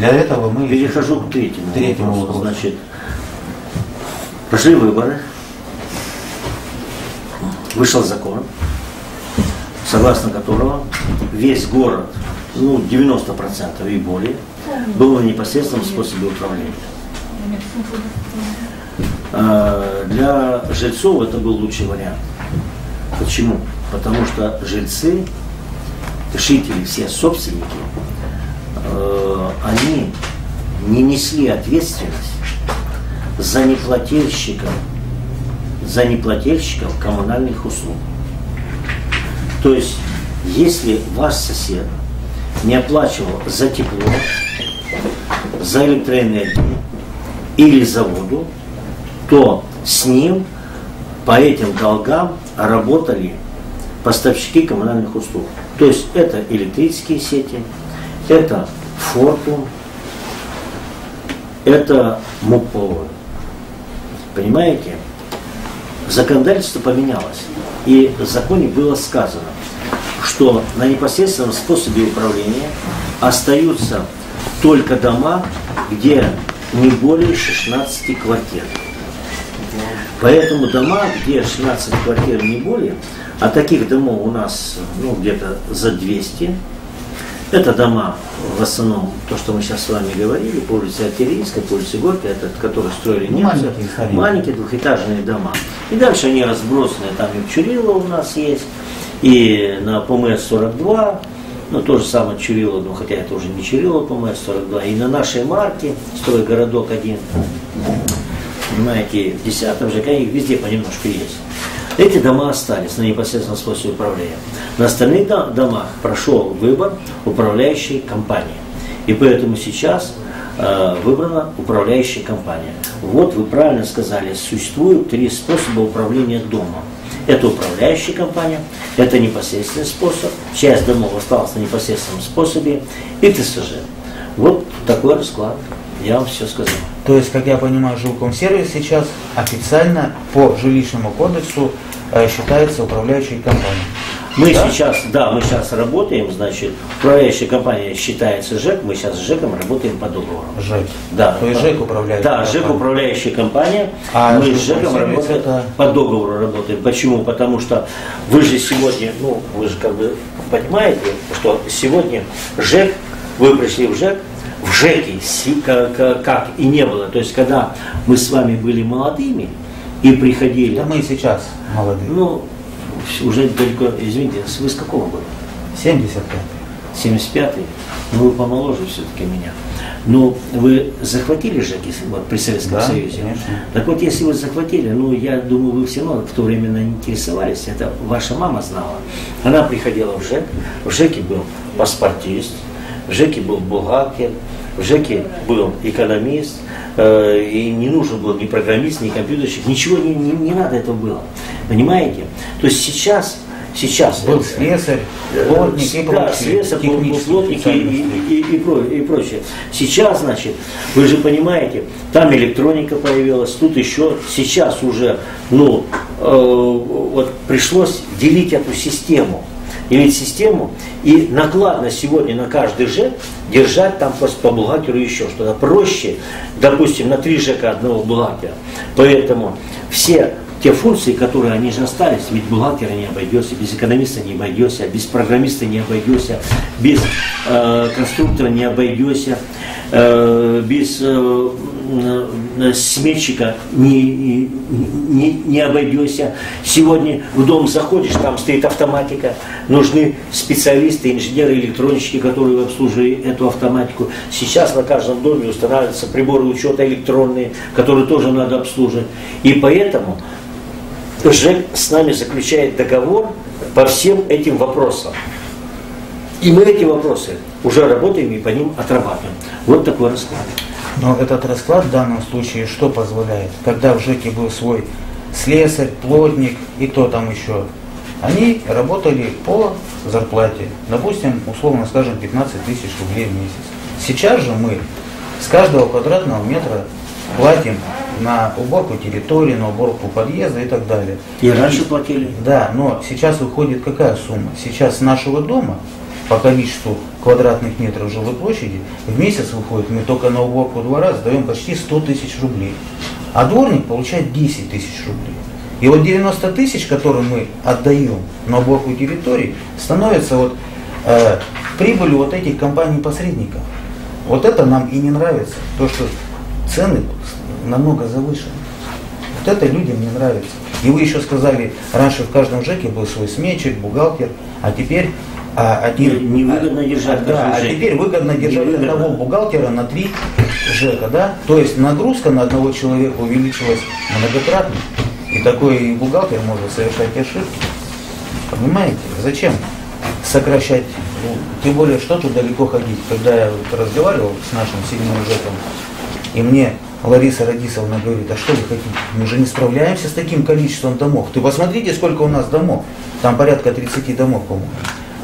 Для этого мы... Перехожу к третьему вопросу. Значит, пошли выборы, вышел закон, согласно которого весь город, ну 90% и более, был в непосредственном способе управления. Для жильцов это был лучший вариант. Почему? Потому что жильцы, жители, все собственники, они не несли ответственность за неплательщиков коммунальных услуг. То есть, если ваш сосед не оплачивал за тепло, за электроэнергию или за воду, то с ним по этим долгам работали поставщики коммунальных услуг. То есть это электрические сети, это Фортум, это МУПО. Понимаете? Законодательство поменялось. И в законе было сказано, что на непосредственном способе управления остаются только дома, где не более 16 квартир. Поэтому дома, где 16 квартир не более, а таких домов у нас где-то за 200, это дома, в основном, то, что мы сейчас с вами говорили, по улице Артиллерийской, по улице Горькой, это, которые строили немцы, маленькие двухэтажные дома. И дальше они разбросаны, там и в Чурилово у нас есть, и на ПМС-42, то же самое Чурилово, хотя это уже не Чурилово, ПМС-42, и на нашей марке, стройгородок 1, понимаете, в 10-м ЖК, их везде понемножку есть. Эти дома остались на непосредственном способе управления. На остальных домах прошел выбор управляющей компании. И поэтому сейчас выбрана управляющая компания. Вот вы правильно сказали, существует 3 способа управления домом. Это управляющая компания, это непосредственный способ, часть домов осталась на непосредственном способе и ТСЖ. Вот такой расклад. Я вам все сказал. То есть, как я понимаю, Жилкомсервис сейчас официально по жилищному кодексу считается управляющей компанией. Мы сейчас работаем, значит, управляющая компания считается ЖЭК, мы сейчас с ЖЭКом работаем по договору. ЖЭК. Да. То есть ЖЭК управляет. Да, ЖЭК управляющая компания, а мы с ЖЭКом работаем, по договору работаем. Почему? Потому что вы же сегодня, вы же как бы понимаете, что сегодня ЖЭК, вы пришли в ЖЭКе как и не было. То есть, когда мы с вами были молодыми и приходили... Да мы и сейчас молодые. Уже далеко, извините, вы с какого года? 75-й. 75-й? Вы помоложе все-таки меня. Но вы захватили ЖЭКи при Советском Союзе? Конечно. Так вот, если вы захватили, я думаю, вы все равно в то время интересовались, это ваша мама знала. Она приходила в ЖЭК, в ЖЭКе был паспортист, в ЖЭКе был бухгалтер, в ЖЭКе был экономист, и не нужен был ни программист, ни компьютерщик, ничего не надо этого было. Понимаете? То есть сейчас был слесарь, плотник и прочее. Слесарь, плотник и прочее. Сейчас, значит, вы же понимаете, там электроника появилась, тут еще, сейчас уже, пришлось делить эту систему. И накладно сегодня на каждый ЖЭК держать там по бухгалтеру еще что-то. Проще, допустим, на 3 ЖЭКа одного бухгалтера. Поэтому все те функции, которые они же остались, ведь бухгалтера не обойдется, без экономиста не обойдется, без программиста не обойдется, без конструктора не обойдется, без сметчика не обойдешься. Сегодня в дом заходишь, там стоит автоматика, нужны специалисты, инженеры, электронщики, которые обслуживают эту автоматику. Сейчас на каждом доме устанавливаются приборы учета электронные, которые тоже надо обслуживать. И поэтому ЖЭК с нами заключает договор по всем этим вопросам. И мы эти вопросы уже работаем и по ним отрабатываем. Вот такой расклад. Но этот расклад в данном случае что позволяет? Когда в ЖЭКе был свой слесарь, плотник и кто там еще, они работали по зарплате, допустим, условно скажем, 15 тысяч рублей в месяц. Сейчас же мы с каждого квадратного метра платим на уборку территории, на уборку подъезда и так далее. И раньше платили? Да, но сейчас выходит какая сумма? Сейчас с нашего дома по количеству квадратных метров жилой площади, в месяц выходит, мы только на уборку двора сдаем почти 100 тысяч рублей. А дворник получает 10 тысяч рублей. И вот 90 тысяч, которые мы отдаем на уборку территории, становится вот прибылью вот этих компаний-посредников. Вот это нам и не нравится, то, что цены намного завышены. Вот это людям не нравится. И вы еще сказали, раньше в каждом ЖЭКе был свой сметчик, бухгалтер, а теперь невыгодно держать. Да, а теперь выгодно держать одного бухгалтера на 3 ЖЭКа, да? То есть нагрузка на одного человека увеличилась многократно. И такой бухгалтер может совершать ошибки. Понимаете? Зачем сокращать? Тем более, что тут далеко ходить. Когда я разговаривал с нашим 7-м ЖЭКом, и мне Лариса Радисовна говорит, а что вы хотите? Мы же не справляемся с таким количеством домов. Ты посмотрите, сколько у нас домов. Там порядка 30 домов, по-моему.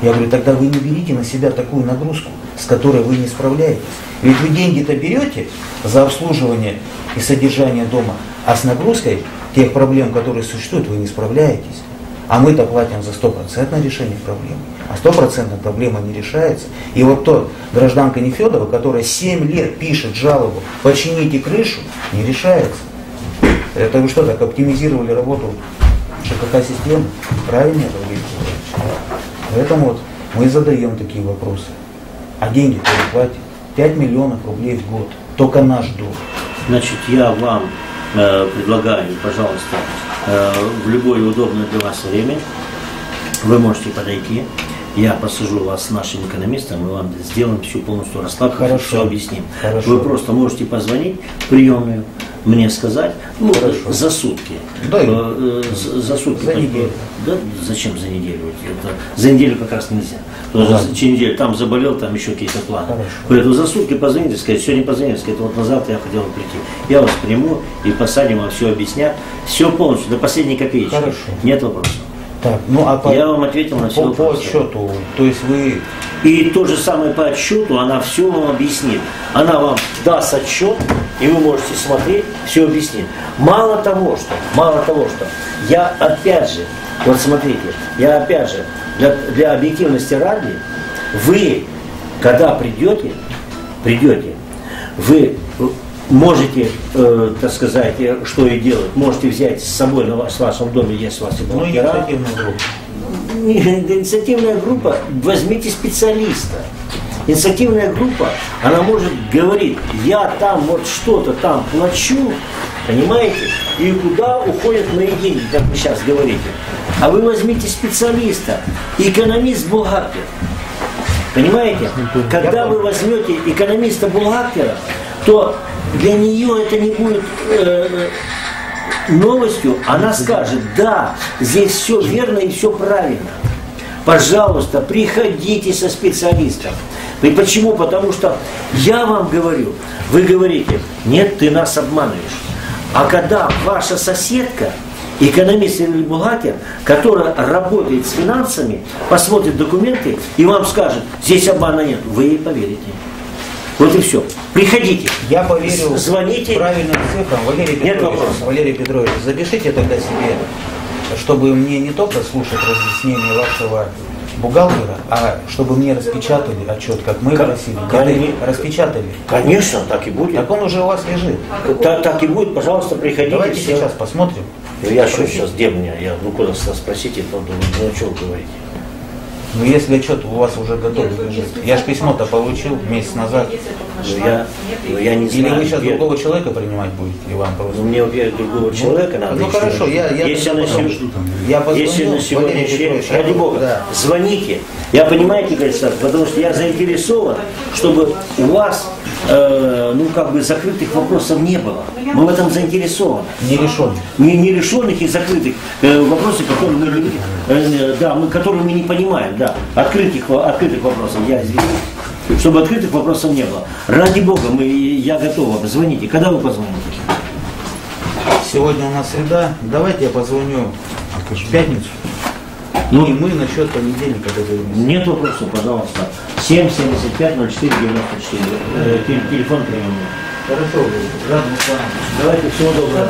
Я говорю, тогда вы не берите на себя такую нагрузку, с которой вы не справляетесь. Ведь вы деньги-то берете за обслуживание и содержание дома, а с нагрузкой тех проблем, которые существуют, вы не справляетесь. А мы-то платим за 100% решение проблемы. А 100% проблема не решается. И вот то гражданка Нефедова, которая 7 лет пишет жалобу, почините крышу, не решается. Это вы что, так оптимизировали работу ЖКХ-системы? Правильно это говорите? Поэтому вот мы задаем такие вопросы. А деньги-то вы платите 5 миллионов рублей в год. Только наш долг. Значит, я вам предлагаю, пожалуйста, в любое удобное для вас время вы можете подойти. Я посажу вас с нашим экономистом, мы вам сделаем всю полностью раскладку, все объясним. Хорошо. Вы просто можете позвонить в приемную, мне сказать, ну, за сутки. Да, за сутки. За неделю. Да, зачем за неделю? Это, за неделю как раз нельзя. Через неделю там заболел, там еще какие-то планы. Хорошо. Поэтому за сутки позвоните, сказать, сегодня позвоните, сказать, вот на завтра я хотел прийти. Я вас приму и посадим, вам все объяснять. Все полностью, до последней копеечки. Хорошо. Нет вопросов. Так, ну а я вам ответил на все по отчету, то есть вы... И то же самое по отчету, она все вам объяснит. Она вам даст отчет, и вы можете смотреть, все объяснит. Мало того, что я опять же, вот смотрите, я опять же, для объективности ради, вы, когда придете, вы можете, так сказать, что и делать. Можете взять с собой в вашем доме, если у вас есть инициативную группу. Инициативная группа, возьмите специалиста. Инициативная группа, она может говорить, я там вот что-то там плачу, понимаете, и куда уходят мои деньги, как вы сейчас говорите. А вы возьмите специалиста, экономист-бухгалтер. Понимаете? Когда вы возьмете экономиста-бухгалтера, то для нее это не будет новостью. Она скажет, да, здесь все верно и все правильно. Пожалуйста, приходите со специалистом. И почему? Потому что я вам говорю, вы говорите, нет, ты нас обманываешь. А когда ваша соседка, экономист или бухгалтер, которая работает с финансами, посмотрит документы и вам скажет, здесь обмана нет, вы ей поверите. Вот и все. Приходите. Я поверю. Звоните. Правильным цифрам. Валерий Петрович, запишите тогда себе, чтобы мне не только слушать разъяснения вашего бухгалтера, а чтобы мне распечатали отчет, как мы просили. Распечатали. Конечно, так и будет. Так он уже у вас лежит. Так и будет, пожалуйста, приходите. Давайте сейчас посмотрим. Я что сейчас, где меня? Я куда спросите, ну что вы говорите? Ну если отчет у вас уже готов лежит. Я же письмо-то получил месяц назад. Я не знаю. Или вы сейчас другого человека принимать будете, или вам просто? Мне другого человека надо. Ну хорошо, если на сегодняшний день, ради Бога, да. Звоните. Я понимаете, Александр, потому что я заинтересован, чтобы у вас закрытых вопросов не было. Мы в этом заинтересованы. Нерешенных. Нерешенных и закрытых вопросов, которые мы не понимаем. Да. Открытых вопросов я извиняюсь. Чтобы открытых вопросов не было. Ради Бога, я готов. Звоните. Когда вы позвоните? Сегодня у нас среда. Давайте я позвоню в пятницу. И мы насчет понедельника договоримся. Нет вопросов, пожалуйста. 775 04 94. Телефон приемный. Хорошо, рад с вами. Давайте, всего доброго.